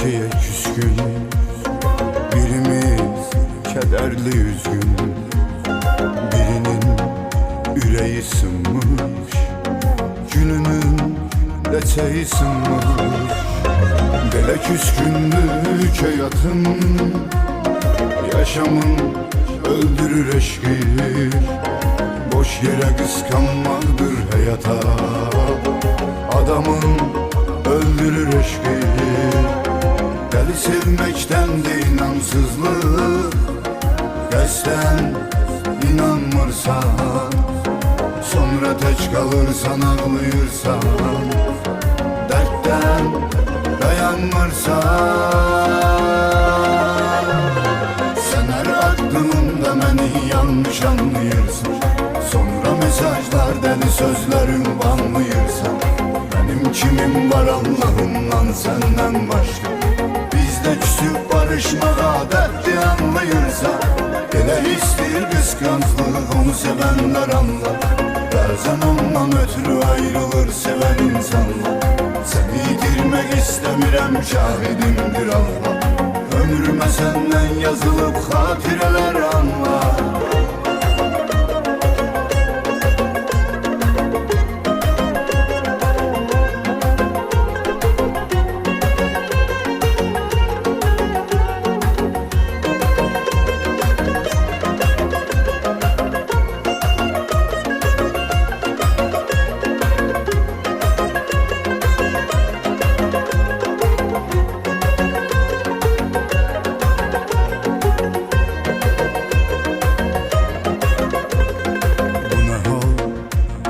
ikiye küskün, birimiz kederli üzgün. Birinin yüreği sınmış, gününün leçeği sınmış. Belə küskünlük hayatım, yaşamın öldürür eşki. Boş yere kıskanmaktır hayata, adamın öldürür eşki. Deli sevmekten de inansızlık, qəsdən inanmırsan, sonra tək kalırsan, ağlayırsan, dertten dayanmırsan. Sen her aklında beni yanlış anlayırsın, sonra mesajlar, deli sözlerin banlayırsan. Benim kimim var Allah'ımdan senden başka, bizde küsüp barışmağa dertli anlayırsan. Elə istir kıskançlık, onu sevenler anlar. Bazen ondan ötürü ayrılır seven insanlar. Seni yitirmek istemirəm, şahidimdir Allah. Ömrüme senden yazılıp hatireler anlar.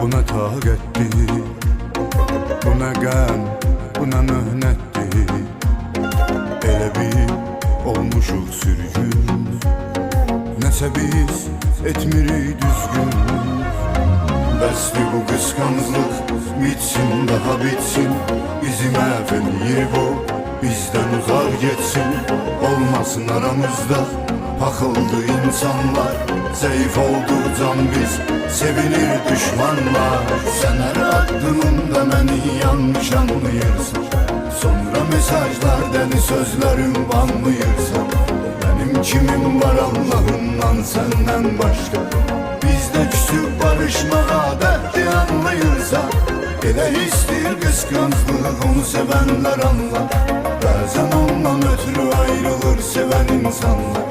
Buna taqətdi, buna qəm, buna möhnətdi. Elə bir olmuşuq sürgün, nəsə biz etmirik düzgün. Bəsdir bu qısqanclıq, bitsin daha bitsin. Bizi məhv eləyir bu, bizdən uzaq getsin. Olmasın aramızda paxıldı insanlar. Zayıf oldu can biz, sevilir düşmanlar. Sen her aklında beni yanlış anlayırsın, sonra mesajlar, deli sözlerin banlayırsan. Benim kimim var Allah'ımdan senden başka, bizde küsüp barışmağa dertli anlayırsan. Elə istir kıskançlık, onu sevenler anlar. Bazen ondan ötürü ayrılır seven insanlar.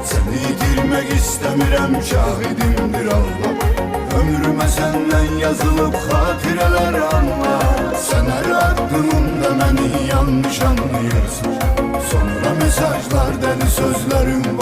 Seni yitirmek istemirəm, şahidimdir Allah. Ömrüme senden yazılıp hatireler anlar. Sen her aklında beni yanlış anlayırsın, sonra mesajlar, deli sözlerin var.